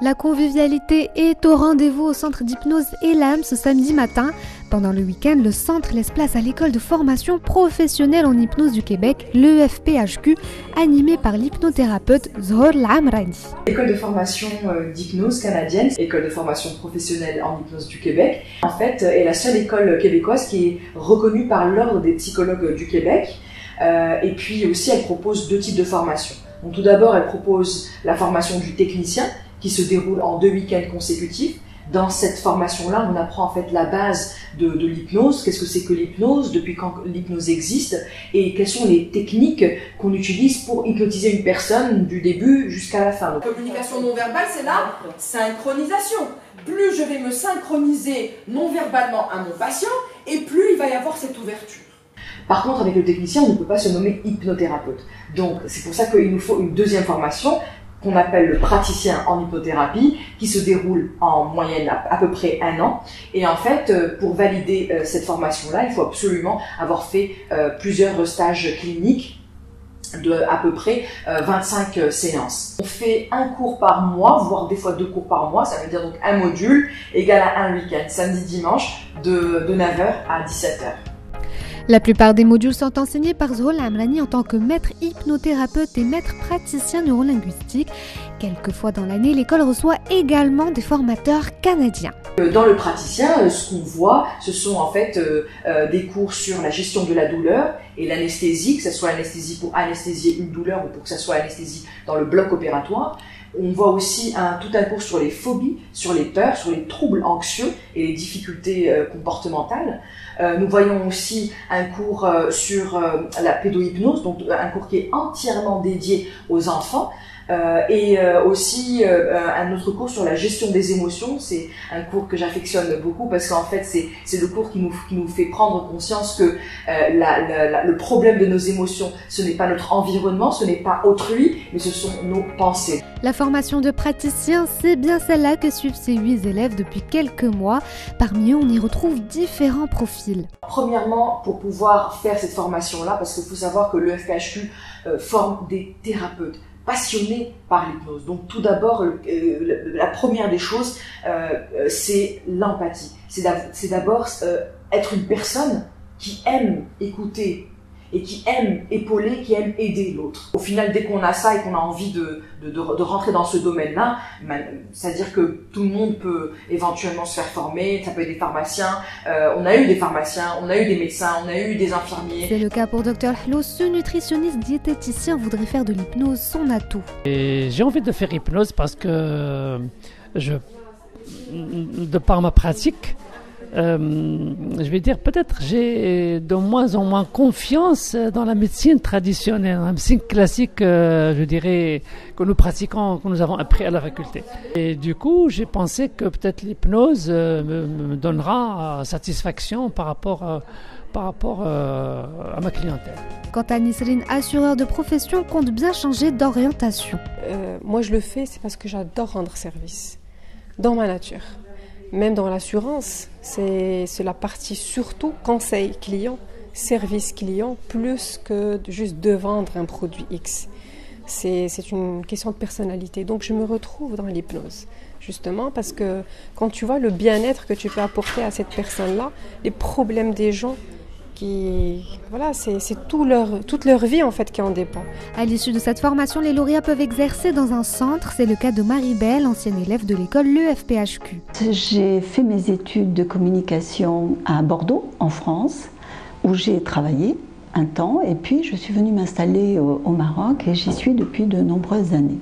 La convivialité est au rendez-vous au centre d'hypnose Elam ce samedi matin. Pendant le week-end, le centre laisse place à l'école de formation professionnelle en hypnose du Québec, l'EFPHQ, animée par l'hypnothérapeute Zohor Lamrani. L'école de formation d'hypnose canadienne, école de formation professionnelle en hypnose du Québec, en fait, est la seule école québécoise qui est reconnue par l'Ordre des psychologues du Québec. Et puis aussi, elle propose deux types de formation. Donc, tout d'abord, elle propose la formation du technicien, qui se déroule en 2 week-ends consécutifs. Dans cette formation-là, on apprend en fait la base de l'hypnose. Qu'est-ce que c'est que l'hypnose, depuis quand l'hypnose existe, et quelles sont les techniques qu'on utilise pour hypnotiser une personne du début jusqu'à la fin. La communication non verbale, c'est la synchronisation. Plus je vais me synchroniser non verbalement à mon patient, et plus il va y avoir cette ouverture. Par contre, avec le technicien, on ne peut pas se nommer hypnothérapeute. Donc, c'est pour ça qu'il nous faut une deuxième formation, qu'on appelle le praticien en hypnothérapie, qui se déroule en moyenne à peu près 1 an. Et en fait, pour valider cette formation-là, il faut absolument avoir fait plusieurs stages cliniques de à peu près 25 séances. On fait 1 cours par mois, voire des fois 2 cours par mois, ça veut dire donc un module égal à un week-end, samedi-dimanche, de 9h à 17h. La plupart des modules sont enseignés par Zohor Lamrani en tant que maître hypnothérapeute et maître praticien neurolinguistique. Quelques fois dans l'année, l'école reçoit également des formateurs canadiens. Dans le praticien, ce qu'on voit, ce sont en fait des cours sur la gestion de la douleur et l'anesthésie, que ce soit l'anesthésie pour anesthésier une douleur ou pour que ce soit l'anesthésie dans le bloc opératoire. On voit aussi tout un cours sur les phobies, sur les peurs, sur les troubles anxieux et les difficultés comportementales. Nous voyons aussi un cours sur la pédohypnose, donc un cours qui est entièrement dédié aux enfants. Et aussi un autre cours sur la gestion des émotions. C'est un cours que j'affectionne beaucoup parce qu'en fait c'est le cours qui nous fait prendre conscience que le problème de nos émotions, ce n'est pas notre environnement, ce n'est pas autrui, mais ce sont nos pensées. La formation de praticien, c'est bien celle-là que suivent ces 8 élèves depuis quelques mois. Parmi eux, on y retrouve différents profils. Premièrement, pour pouvoir faire cette formation-là, parce qu'il faut savoir que l'EFPHQ forme des thérapeutes passionnés par l'hypnose. Donc tout d'abord, la première des choses, c'est l'empathie. C'est d'abord être une personne qui aime écouter et qui aime épauler, qui aime aider l'autre. Au final, dès qu'on a ça et qu'on a envie de rentrer dans ce domaine-là, c'est-à-dire que tout le monde peut éventuellement se faire former, ça peut être des pharmaciens, on a eu des pharmaciens, on a eu des médecins, on a eu des infirmiers. C'est le cas pour Dr Hlo, ce nutritionniste diététicien voudrait faire de l'hypnose son atout. J'ai envie de faire hypnose parce que de par ma pratique, je vais dire peut-être j'ai de moins en moins confiance dans la médecine traditionnelle, la médecine classique, je dirais, que nous pratiquons, que nous avons appris à la faculté. Et du coup, j'ai pensé que peut-être l'hypnose me donnera satisfaction par rapport à ma clientèle. Quant à Nisrine, assureur de profession, compte bien changer d'orientation. Moi, je le fais, c'est parce que j'adore rendre service, dans ma nature. Même dans l'assurance, c'est la partie surtout conseil client, service client, plus que juste de vendre un produit X. C'est une question de personnalité. Donc je me retrouve dans l'hypnose, justement parce que quand tu vois le bien-être que tu peux apporter à cette personne-là, les problèmes des gens, voilà, c'est toute leur vie en fait qui en dépend. À l'issue de cette formation, les lauréats peuvent exercer dans un centre. C'est le cas de Marie-Belle, ancienne élève de l'école l'EFPHQ. J'ai fait mes études de communication à Bordeaux, en France, où j'ai travaillé un temps et puis je suis venue m'installer au Maroc et j'y suis depuis de nombreuses années.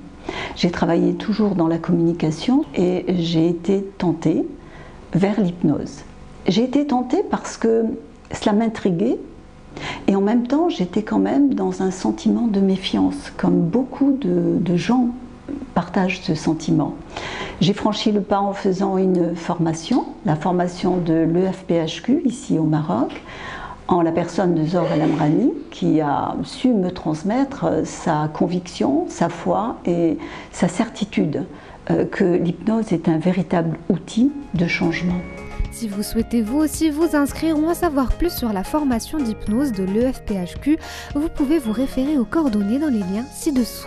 J'ai travaillé toujours dans la communication et j'ai été tentée vers l'hypnose. J'ai été tentée parce que cela m'intriguait et en même temps j'étais quand même dans un sentiment de méfiance, comme beaucoup de gens partagent ce sentiment. J'ai franchi le pas en faisant une formation, la formation de l'EFPHQ ici au Maroc, en la personne de Zohor Lamrani qui a su me transmettre sa conviction, sa foi et sa certitude que l'hypnose est un véritable outil de changement. Si vous souhaitez vous aussi vous inscrire ou en savoir plus sur la formation d'hypnose de l'EFPHQ, vous pouvez vous référer aux coordonnées dans les liens ci-dessous.